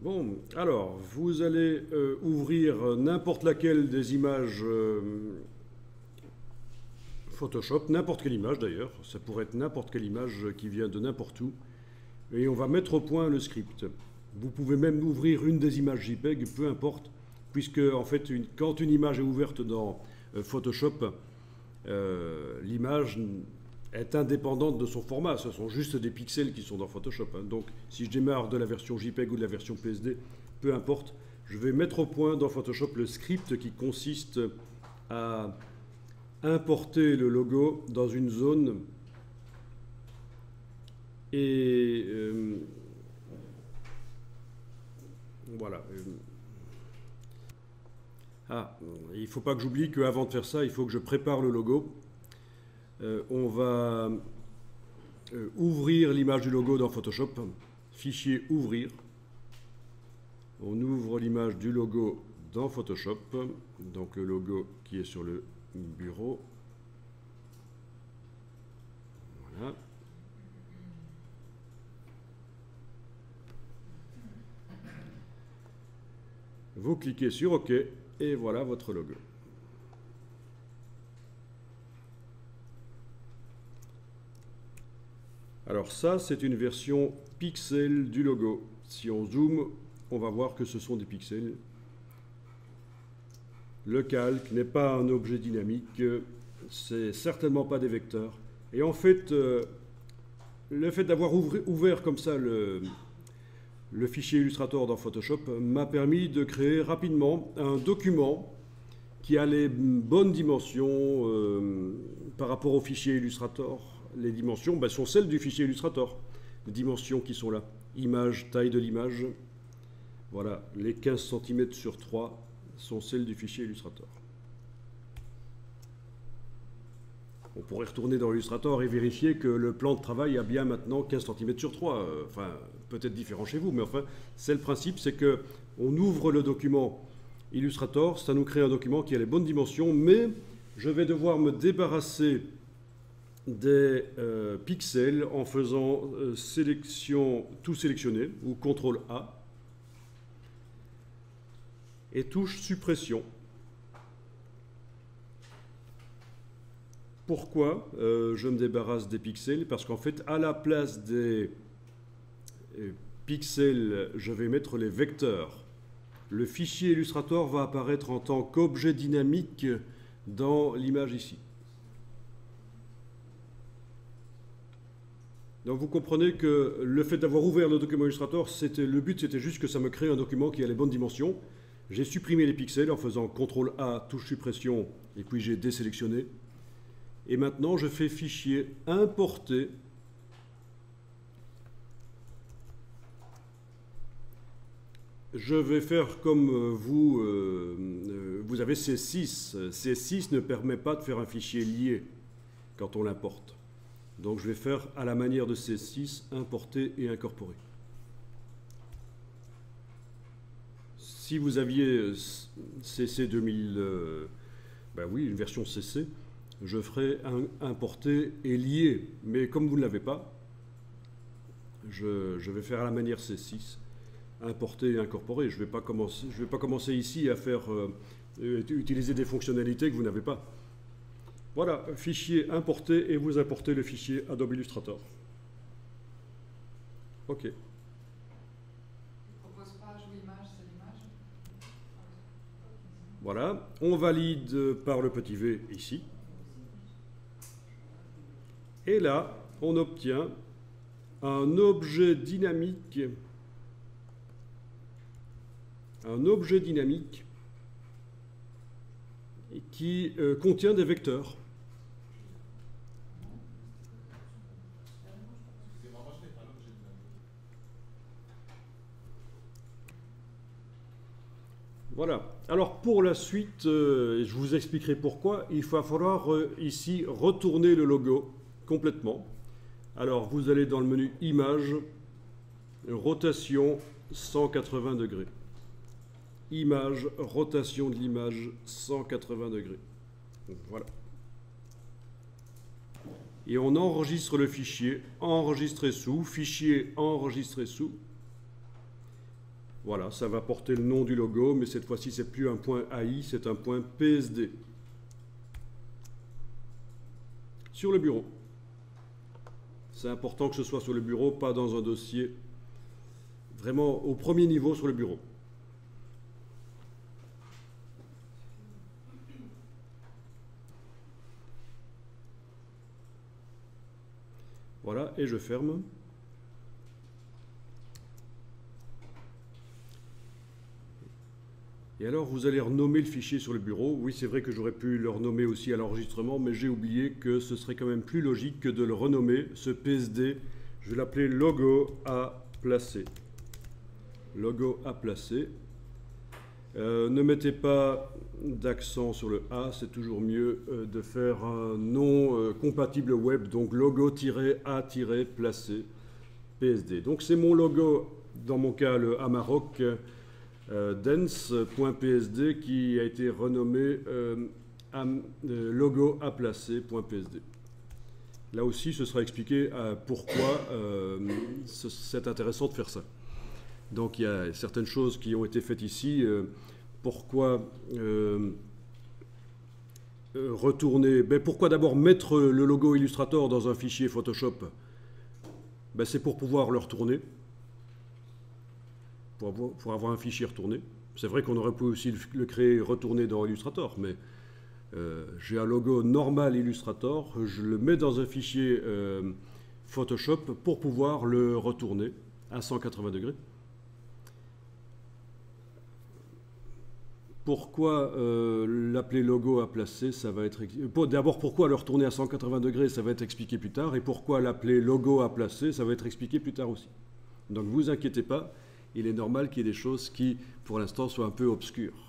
Bon, alors, vous allez ouvrir n'importe laquelle des images Photoshop, n'importe quelle image d'ailleurs, ça pourrait être n'importe quelle image qui vient de n'importe où, et on va mettre au point le script. Vous pouvez même ouvrir une des images JPEG, peu importe, puisque en fait, quand une image est ouverte dans Photoshop, l'image est indépendante de son format. Ce sont juste des pixels qui sont dans Photoshop. Donc, si je démarre de la version JPEG ou de la version PSD, peu importe, je vais mettre au point dans Photoshop le script qui consiste à importer le logo dans une zone et voilà. Il ne faut pas que j'oublie qu'avant de faire ça, il faut que je prépare le logo. On va ouvrir l'image du logo dans Photoshop, fichier ouvrir. On ouvre l'image du logo dans Photoshop, donc le logo qui est sur le bureau. Voilà. Vous cliquez sur OK et voilà votre logo. Alors ça, c'est une version pixel du logo. Si on zoome, on va voir que ce sont des pixels. Le calque n'est pas un objet dynamique, c'est certainement pas des vecteurs. Et en fait, le fait d'avoir ouvert comme ça le fichier Illustrator dans Photoshop m'a permis de créer rapidement un document qui a les bonnes dimensions par rapport au fichier Illustrator. Les dimensions sont celles du fichier Illustrator. Les dimensions qui sont là. Image, taille de l'image. Voilà, les 15 cm sur 3 sont celles du fichier Illustrator. On pourrait retourner dans Illustrator et vérifier que le plan de travail a bien maintenant 15 cm sur 3. Enfin, peut-être différent chez vous, mais enfin, c'est le principe, c'est qu'on ouvre le document Illustrator, ça nous crée un document qui a les bonnes dimensions, mais je vais devoir me débarrasser des pixels en faisant tout sélectionner, ou CTRL A, et touche suppression. Pourquoi je me débarrasse des pixels? Parce qu'en fait, à la place des pixels, je vais mettre les vecteurs. Le fichier Illustrator va apparaître en tant qu'objet dynamique dans l'image ici. Donc vous comprenez que le fait d'avoir ouvert le document Illustrator, le but c'était juste que ça me crée un document qui a les bonnes dimensions. J'ai supprimé les pixels en faisant CTRL A, touche suppression, et puis j'ai désélectionné. Et maintenant, je fais fichier importer. Je vais faire comme vous avez C6. C6 ne permet pas de faire un fichier lié quand on l'importe. Donc je vais faire à la manière de C6, importer et incorporer. Si vous aviez CC 2000, oui, une version CC, je ferai importer et lier. Mais comme vous ne l'avez pas, je vais faire à la manière C6, importer et incorporer. Je ne vais pas commencer ici à faire utiliser des fonctionnalités que vous n'avez pas. Voilà, fichier importer et vous importez le fichier Adobe Illustrator. OK. Voilà, on valide par le petit V ici. Et là, on obtient un objet dynamique. Qui contient des vecteurs. Voilà. Alors pour la suite, je vous expliquerai pourquoi. Il va falloir ici retourner le logo complètement. Alors vous allez dans le menu Image, rotation 180 degrés. Image, rotation de l'image 180 degrés. Voilà. Et on enregistre le fichier, enregistrer sous, fichier enregistrer sous. Voilà, ça va porter le nom du logo, mais cette fois-ci, c'est plus un point AI, c'est un point PSD. Sur le bureau. C'est important que ce soit sur le bureau, pas dans un dossier. Vraiment au premier niveau sur le bureau. Voilà, et je ferme. Et alors, vous allez renommer le fichier sur le bureau. Oui, c'est vrai que j'aurais pu le renommer aussi à l'enregistrement, mais j'ai oublié que ce serait quand même plus logique que de le renommer, ce PSD. Je vais l'appeler logo à placer. Logo à placer. Ne mettez pas d'accent sur le A, c'est toujours mieux de faire un nom compatible web, donc logo-a-placé PSD. Donc c'est mon logo, dans mon cas le Amarok dance.psd qui a été renommé logo à placer.psd. Là aussi, ce sera expliqué pourquoi c'est intéressant de faire ça. Donc il y a certaines choses qui ont été faites ici. Pourquoi retourner pourquoi d'abord mettre le logo Illustrator dans un fichier Photoshop? C'est pour pouvoir le retourner, pour avoir un fichier retourné. C'est vrai qu'on aurait pu aussi le créer retourné dans Illustrator, mais j'ai un logo normal Illustrator, je le mets dans un fichier Photoshop pour pouvoir le retourner à 180 degrés. Pourquoi l'appeler logo à placer, ça va être... D'abord, pourquoi le retourner à 180 degrés, ça va être expliqué plus tard. Et pourquoi l'appeler logo à placer, ça va être expliqué plus tard aussi. Donc, vous inquiétez pas, il est normal qu'il y ait des choses qui, pour l'instant, soient un peu obscures.